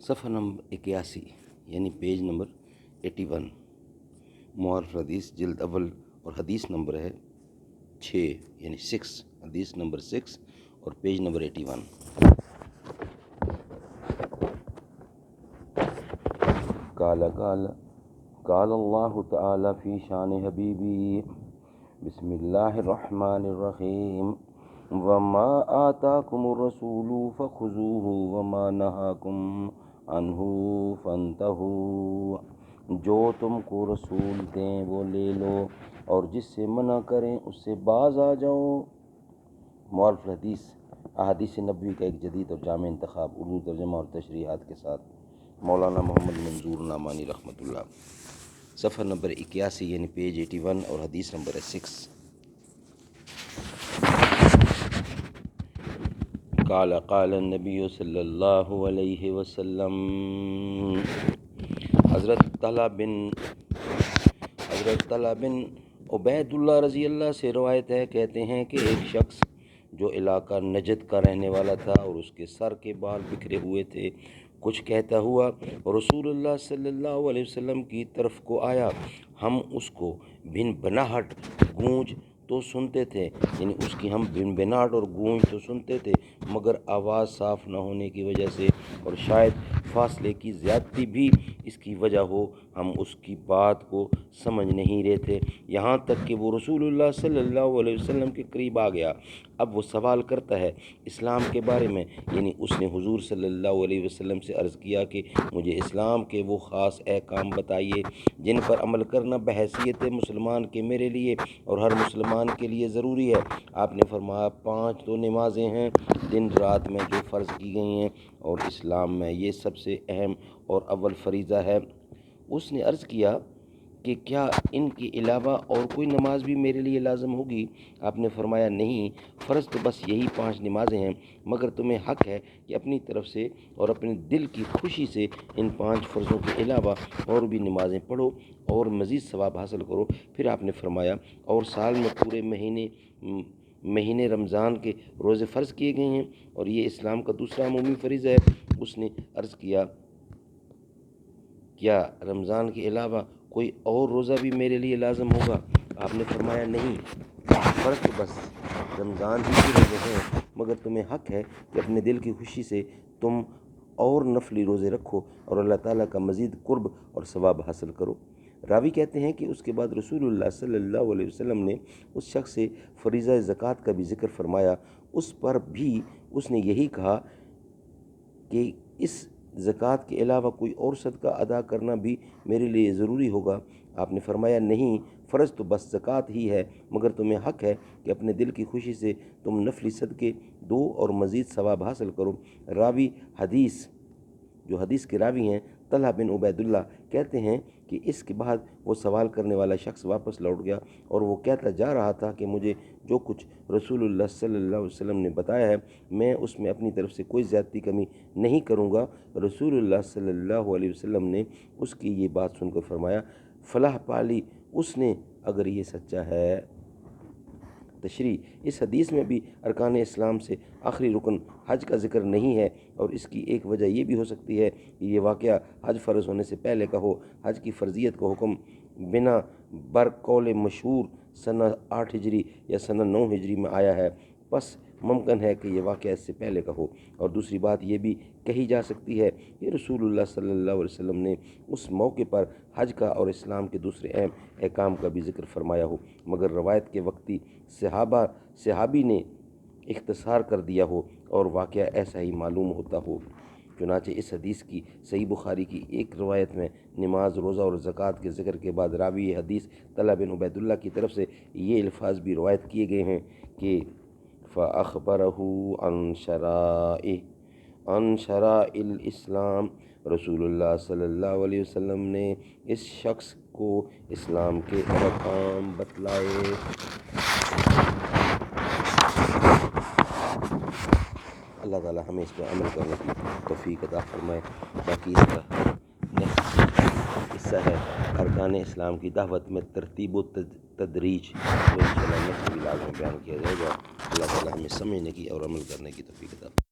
صفحہ نمبر 81 یعنی page number 81 معارف حدیث جلد اول اور حدیث نمبر ہے 6 یعنی 6 حدیث نمبر 6 اور پیج نمبر 81۔ قال اللہ تعالی فی شان حبیبی بسم اللہ الرحمن الرحیم وما آتاکم الرسول فخذوہ وما نہاکم عنہ فانتہوا، جو تم کو رسول دیں وہ لے لو اور جس سے منع کریں اس سے باز آ جاؤ۔ معارف حدیث احادیث نبوی کا ایک جدید اور جامع انتخاب، اردو ترجمہ اور تشریحات کے ساتھ، مولانا محمد منظور نعمانی رحمۃ اللہ۔ صفحہ نمبر 81 یعنی پیج 81 اور حدیث نمبر 6۔ قال النبی صلی اللہ علیہ وسلم، حضرت طلحہ بن عبید اللہ رضی اللہ سے روایت ہے، کہتے ہیں کہ ایک شخص جو علاقہ نجد کا رہنے والا تھا اور اس کے سر کے بال بکھرے ہوئے تھے، کچھ کہتا ہوا رسول اللہ صلی اللہ علیہ وسلم کی طرف کو آیا۔ ہم اس کو بھن بھناہٹ گونج تو سنتے تھے، یعنی اس کی ہم بھن بھناہٹ اور گونج تو سنتے تھے، مگر آواز صاف نہ ہونے کی وجہ سے اور شاید فاصلے کی زیادتی بھی اس کی وجہ ہو، ہم اس کی بات کو سمجھ نہیں رہے تھے، یہاں تک کہ وہ رسول اللہ صلی اللہ علیہ وسلم کے قریب آ گیا۔ اب وہ سوال کرتا ہے اسلام کے بارے میں، یعنی اس نے حضور صلی اللہ علیہ وسلم سے عرض کیا کہ مجھے اسلام کے وہ خاص احکام بتائیے جن پر عمل کرنا بحیثیت مسلمان کے میرے لیے اور ہر مسلمان کے لیے ضروری ہے۔ آپ نے فرمایا 5 تو نمازیں ہیں دن رات میں جو فرض کی گئی ہیں، اور اسلام میں یہ سب سے اہم اور اول فریضہ ہے۔ اس نے عرض کیا کہ کیا ان کے علاوہ اور کوئی نماز بھی میرے لیے لازم ہوگی؟ آپ نے فرمایا نہیں، فرض تو بس یہی 5 نمازیں ہیں، مگر تمہیں حق ہے کہ اپنی طرف سے اور اپنے دل کی خوشی سے ان 5 فرضوں کے علاوہ اور بھی نمازیں پڑھو اور مزید ثواب حاصل کرو۔ پھر آپ نے فرمایا اور سال میں پورے مہینے رمضان کے روزے فرض کیے گئے ہیں، اور یہ اسلام کا دوسرا عمومی فریضہ ہے۔ اس نے عرض کیا کیا رمضان کے علاوہ کوئی اور روزہ بھی میرے لیے لازم ہوگا؟ آپ نے فرمایا نہیں، فرض تو بس رمضان ہی کے روزے ہیں، مگر تمہیں حق ہے کہ اپنے دل کی خوشی سے تم اور نفلی روزے رکھو اور اللہ تعالیٰ کا مزید قرب اور ثواب حاصل کرو۔ راوی کہتے ہیں کہ اس کے بعد رسول اللہ صلی اللہ علیہ وسلم نے اس شخص سے فریضہ زکوٰۃ کا بھی ذکر فرمایا۔ اس پر بھی اس نے یہی کہا کہ اس زکوٰۃ کے علاوہ کوئی اور صدقہ ادا کرنا بھی میرے لیے ضروری ہوگا؟ آپ نے فرمایا نہیں، فرض تو بس زکوٰۃ ہی ہے، مگر تمہیں حق ہے کہ اپنے دل کی خوشی سے تم نفلی صدقے دو اور مزید ثواب حاصل کرو۔ راوی حدیث جو حدیث کے راوی ہیں طلحہ بن عبید اللہ کہتے ہیں کہ اس کے بعد وہ سوال کرنے والا شخص واپس لوٹ گیا اور وہ کہتا جا رہا تھا کہ مجھے جو کچھ رسول اللہ صلی اللہ علیہ وسلم نے بتایا ہے میں اس میں اپنی طرف سے کوئی زیادتی کمی نہیں کروں گا۔ رسول اللہ صلی اللہ علیہ وسلم نے اس کی یہ بات سن کر فرمایا فلاح پالی اس نے اگر یہ سچا ہے۔ تشریح: اس حدیث میں بھی ارکان اسلام سے آخری رکن حج کا ذکر نہیں ہے، اور اس کی ایک وجہ یہ بھی ہو سکتی ہے کہ یہ واقعہ حج فرض ہونے سے پہلے کا ہو۔ حج کی فرضیت کا حکم بنا برقول مشہور سنہ 8 ہجری یا سنہ 9 ہجری میں آیا ہے، پس ممکن ہے کہ یہ واقعہ اس سے پہلے کا ہو۔ اور دوسری بات یہ بھی کہی جا سکتی ہے کہ رسول اللہ صلی اللہ علیہ وسلم نے اس موقع پر حج کا اور اسلام کے دوسرے اہم احکام کا بھی ذکر فرمایا ہو، مگر روایت کے وقتی صحابی نے اختصار کر دیا ہو اور واقعہ ایسا ہی معلوم ہوتا ہو۔ چنانچہ اس حدیث کی صحیح بخاری کی ایک روایت میں نماز، روزہ اور زکوٰۃ کے ذکر کے بعد راوی حدیث طلحہ بن عبید اللہ کی طرف سے یہ الفاظ بھی روایت کیے گئے ہیں کہ فَأَخْبَرَهُ عَنْ شَرَائِعِ الْإِسْلَامِ، رسول اللہ صلی اللہ علیہ وسلم نے اس شخص کو اسلام کے احکام بتلائے۔ اللہ تعالیٰ ہمیں اس پر عمل کرنے کی توفیق عطا فرمائے۔ باقی اس کا حصہ ہے ارکان اسلام کی دعوت میں ترتیب و تدریج، تو انشاءاللہ نیکسٹ ولاگ میں بیان کیا جائے گا۔ اللہ تعالیٰ ہمیں سمجھنے کی اور عمل کرنے کی توفیق عطا فرمائے۔